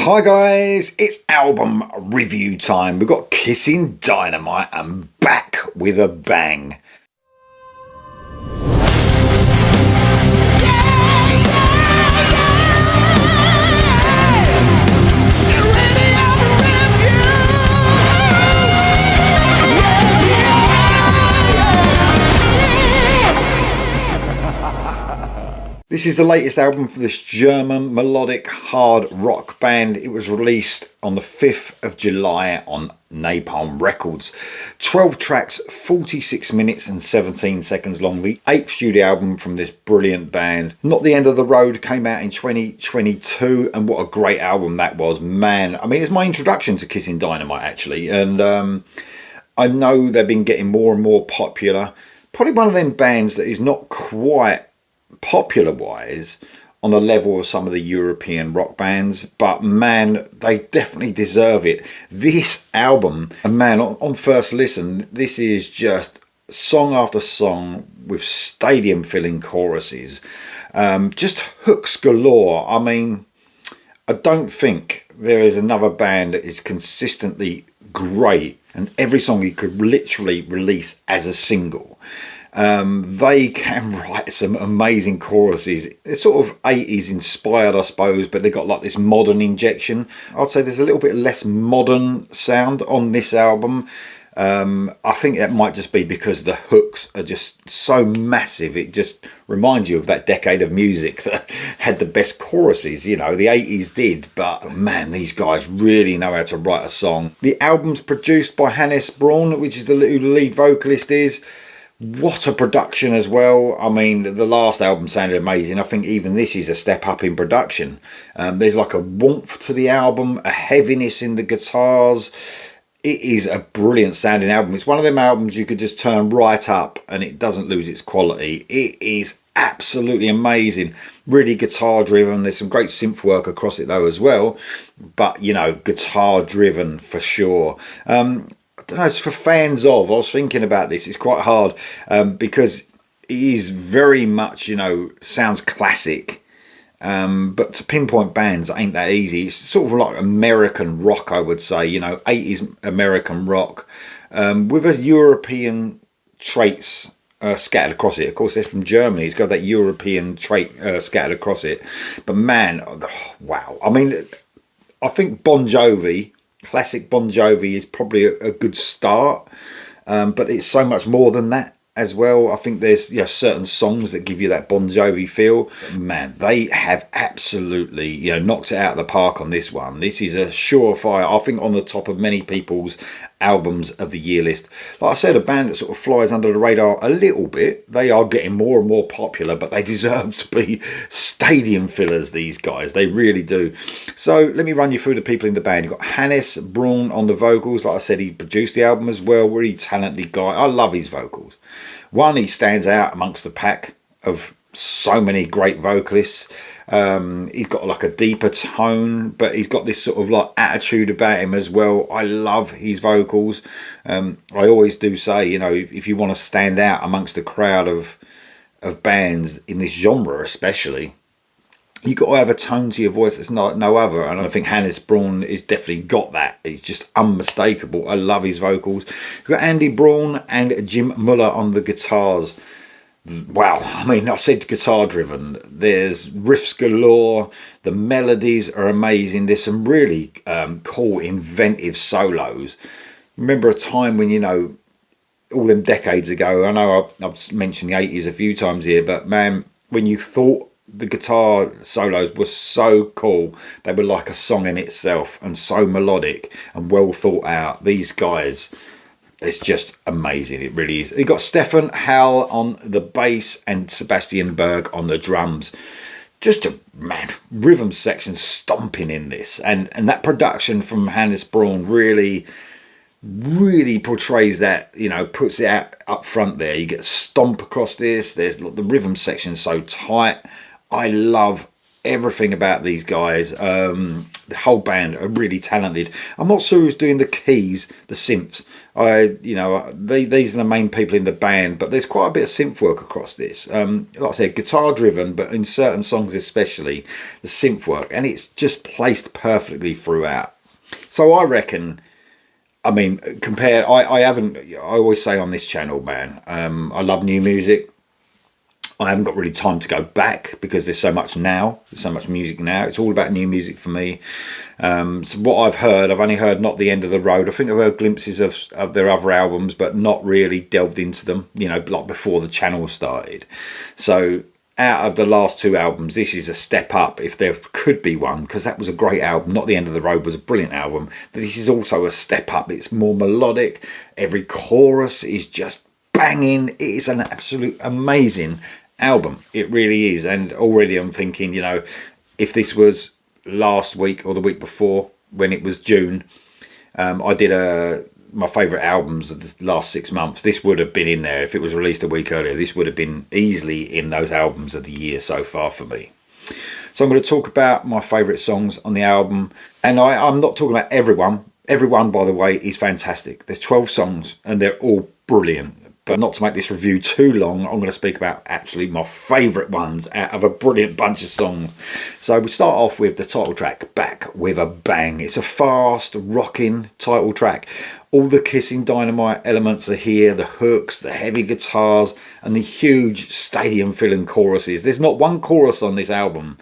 Hi guys, it's album review time. We've got Kissin Dynamite and back with a bang. This is the latest album for this German melodic hard rock band. It was released on the 5th of July on Napalm Records. 12 tracks, 46 minutes and 17 seconds long. The 8th studio album from this brilliant band. Not the End of the Road came out in 2022, and what a great album that was, man. I mean, it's my introduction to Kissin Dynamite actually, and I know they've been getting more and more popular. Probably one of them bands that is not quite popular wise on the level of some of the European rock bands, but man, they definitely deserve it. This album, and man, on first listen, this is just song after song with stadium filling choruses, just hooks galore. I mean, I don't think there is another band that is consistently great and every song you could literally release as a single. They can write some amazing choruses. It's sort of 80s inspired, I suppose, but they've got like this modern injection. I'd say there's a little bit less modern sound on this album. I think that might just be because the hooks are just so massive. It just reminds you of that decade of music that had the best choruses. You know, the 80s did, but man, these guys really know how to write a song. The album's produced by Hannes Braun, which is the lead vocalist is. What a production as well. I mean, the last album sounded amazing. I think even this is a step up in production. There's like a warmth to the album, a heaviness in the guitars. It is a brilliant sounding album. It's one of them albums you could just turn right up and it doesn't lose its quality. It is absolutely amazing. Really guitar driven. There's some great synth work across it though as well. But, you know, guitar driven for sure. I don't know, it's for fans of, I was thinking about this, it's quite hard because it is very much, you know, sounds classic, but to pinpoint bands ain't that easy. It's sort of like American rock, I would say, you know, 80s American rock with a European traits scattered across it. Of course, they're from Germany, it's got that European trait scattered across it, but man, wow. I mean, I think Bon Jovi, classic Bon Jovi is probably a good start, but it's so much more than that as well. I think there's certain songs that give you that Bon Jovi feel. Man, they have absolutely knocked it out of the park on this one. This is a surefire, I think, on the top of many people's albums of the year list. Like I said, a band that sort of flies under the radar a little bit. They are getting more and more popular, but they deserve to be stadium fillers, these guys. They really do. So let me run you through the people in the band. You've got Hannes Braun on the vocals. Like I said, he produced the album as well. Really talented guy. I love his vocals. One, he stands out amongst the pack of so many great vocalists. He's got like a deeper tone, but he's got this sort of like attitude about him as well. I love his vocals. I always do say, you know, if you want to stand out amongst the crowd of bands in this genre especially, you've got to have a tone to your voice that's no other, and I think Hannes Braun has definitely got that. It's just unmistakable. I love his vocals. You've got Andy Braun and Jim Muller on the guitars. Wow, I mean, I said guitar driven. There's riffs galore. The melodies are amazing. There's some really cool, inventive solos. Remember a time when, you know, all them decades ago, I know I've mentioned the 80s a few times here, but man, when you thought the guitar solos were so cool, they were like a song in itself and so melodic and well thought out. These guys, it's just amazing. It really is. You got Stefan Hall on the bass and Sebastian Berg on the drums. Just a rhythm section stomping in this, and that production from Hannes Braun really portrays that, you know, puts it out up front there. You get stomp across this. There's the rhythm section so tight. I love everything about these guys. The whole band are really talented. I'm not sure who's doing the keys, the synths. These are the main people in the band, but there's quite a bit of synth work across this. Like I said, guitar driven, but in certain songs especially, the synth work, and it's just placed perfectly throughout. So I reckon, I mean, I always say on this channel, man, I love new music. I haven't got really time to go back because there's so much now. There's so much music now. It's all about new music for me. So what I've heard, I've only heard Not the End of the Road. I think I've heard glimpses of their other albums, but not really delved into them, like before the channel started. So out of the last two albums, this is a step up if there could be one, because that was a great album. Not the End of the Road was a brilliant album. But this is also a step up. It's more melodic. Every chorus is just banging. It is an absolute amazing album. It really is. And already I'm thinking, if this was last week or the week before, when it was June, I did my favourite albums of the last 6 months. This would have been in there. If it was released a week earlier, this would have been easily in those albums of the year so far for me. So I'm going to talk about my favourite songs on the album, and I'm not talking about everyone. Everyone, by the way, is fantastic. There's 12 songs and they're all brilliant. But not to make this review too long, I'm going to speak about actually my favourite ones out of a brilliant bunch of songs. So we start off with the title track, Back With A Bang. It's a fast, rocking title track. All the Kissin Dynamite elements are here, the hooks, the heavy guitars, and the huge stadium-filling choruses. There's not one chorus on this album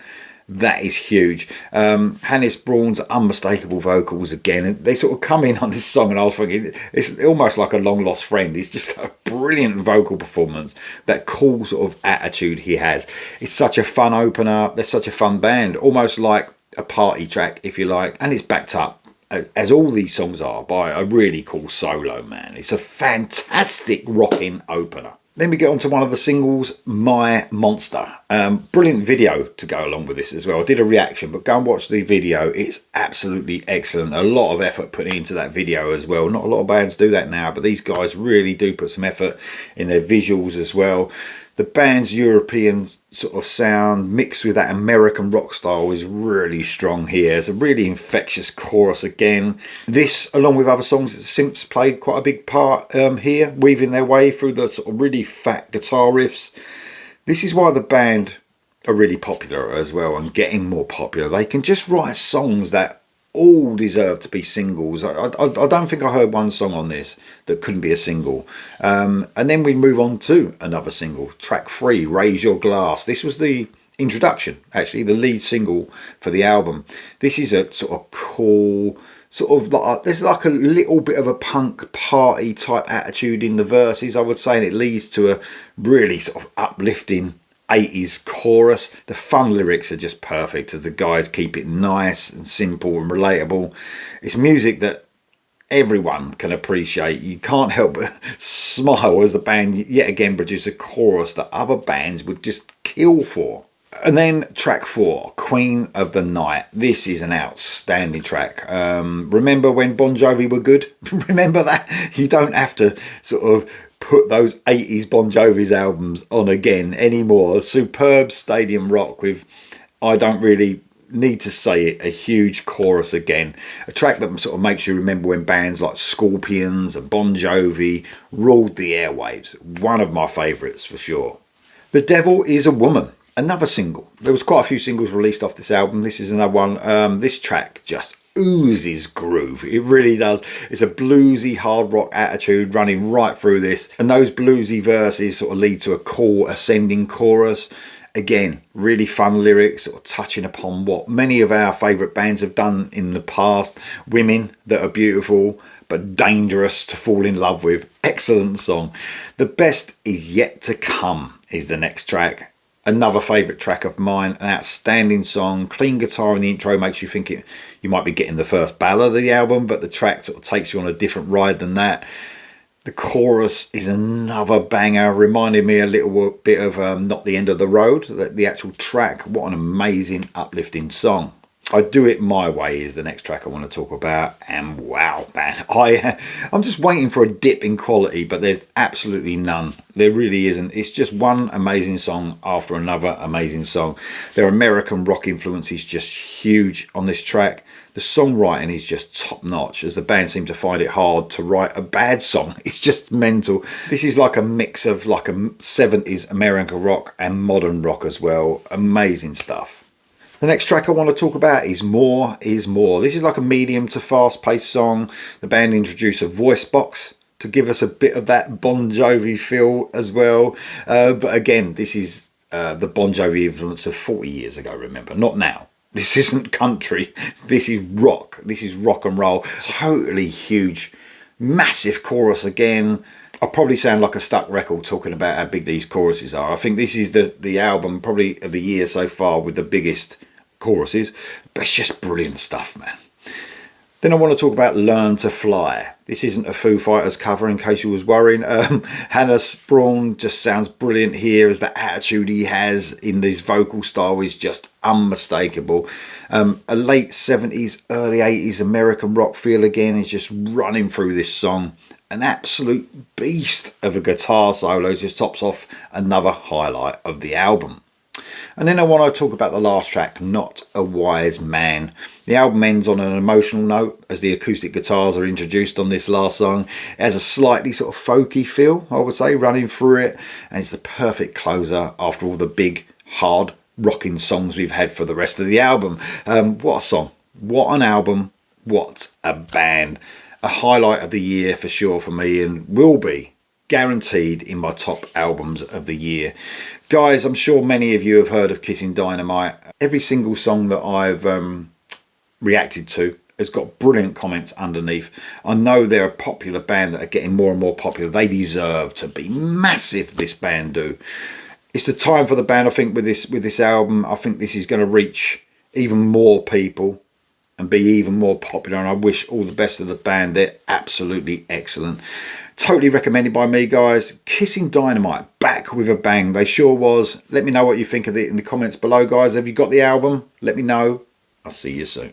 that is huge. Hannes Braun's unmistakable vocals again. They sort of come in on this song and I was thinking, it's almost like a long lost friend. It's just a brilliant vocal performance. That cool sort of attitude he has. It's such a fun opener. They're such a fun band. Almost like a party track, if you like. And it's backed up, as all these songs are, by a really cool solo, man. It's a fantastic rocking opener. Then we get on to one of the singles, My Monster. Brilliant video to go along with this as well. I did a reaction, but go and watch the video. It's absolutely excellent. A lot of effort put into that video as well. Not a lot of bands do that now, but these guys really do put some effort in their visuals as well. The band's European sort of sound mixed with that American rock style is really strong here. It's a really infectious chorus again. This, along with other songs, the synths played quite a big part here, weaving their way through the sort of really fat guitar riffs. This is why the band are really popular as well and getting more popular. They can just write songs that all deserve to be singles. I don't think I heard one song on this that couldn't be a single. And then we move on to another single, track 3, Raise Your Glass. This was the introduction, actually, the lead single for the album. This is a sort of cool, sort of like, there's like a little bit of a punk party type attitude in the verses, I would say, and it leads to a really sort of uplifting 80s chorus. The fun lyrics are just perfect as the guys keep it nice and simple and relatable. It's music that everyone can appreciate. You can't help but smile as the band yet again produce a chorus that other bands would just kill for. And then track 4, Queen of the Night. This is an outstanding track. Remember when Bon Jovi were good? Remember that? You don't have to sort of put those 80s Bon Jovi's albums on again anymore. A superb stadium rock with, I don't really need to say it, a huge chorus again. A track that sort of makes you remember when bands like Scorpions and Bon Jovi ruled the airwaves. One of my favourites for sure. The Devil Is a Woman, another single. There was quite a few singles released off this album. This is another one. This track just oozes groove. It really does. It's a bluesy hard rock attitude running right through this, and those bluesy verses sort of lead to a cool ascending chorus. Again, really fun lyrics, sort of touching upon what many of our favourite bands have done in the past. Women that are beautiful but dangerous to fall in love with. Excellent song. The Best Is Yet to Come is the next track. Another favourite track of mine, an outstanding song. Clean guitar in the intro makes you think you might be getting the first ballad of the album, but the track sort of takes you on a different ride than that. The chorus is another banger, reminded me a little bit of Not the End of the Road, the actual track. What an amazing, uplifting song. I Do It My Way is the next track I want to talk about, and wow, man, I'm just waiting for a dip in quality, but there's absolutely none. There really isn't. It's just one amazing song after another amazing song. Their American rock influence is just huge on this track. The songwriting is just top notch, as the band seem to find it hard to write a bad song. It's just mental. This is like a mix of like a 70s American rock and modern rock as well. Amazing stuff. The next track I want to talk about is More Is More. This is like a medium to fast paced song. The band introduced a voice box to give us a bit of that Bon Jovi feel as well. But again, this is the Bon Jovi influence of 40 years ago, remember, not now. This isn't country, this is rock. This is rock and roll. Totally huge, massive chorus again. I'll probably sound like a stuck record talking about how big these choruses are. I think this is the album probably of the year so far with the biggest choruses, but it's just brilliant stuff, man. Then I want to talk about Learn to Fly. This isn't a Foo Fighters cover, in case you was worrying. Hannah Sprawn just sounds brilliant here, as the attitude he has in this vocal style is just unmistakable. A late 70s, early 80s American rock feel again is just running through this song. An absolute beast of a guitar solo just tops off another highlight of the album. And then I want to talk about the last track, Not a Wise Man. The album ends on an emotional note as the acoustic guitars are introduced on this last song. It has a slightly sort of folky feel, I would say, running through it. And it's the perfect closer after all the big, hard, rocking songs we've had for the rest of the album. What a song. What an album. What a band. A highlight of the year for sure for me, and will be guaranteed in my top albums of the year. Guys, I'm sure many of you have heard of Kissin Dynamite. Every single song that I've reacted to has got brilliant comments underneath. I know they're a popular band that are getting more and more popular. They deserve to be massive, this band do. It's the time for the band, I think, with this album. I think this is going to reach even more people and be even more popular, and I wish all the best of the band. They're absolutely excellent. Totally recommended by me, guys. Kissin Dynamite, back with a bang. They sure was. Let me know what you think of it in the comments below, guys. Have you got the album? Let me know. I'll see you soon.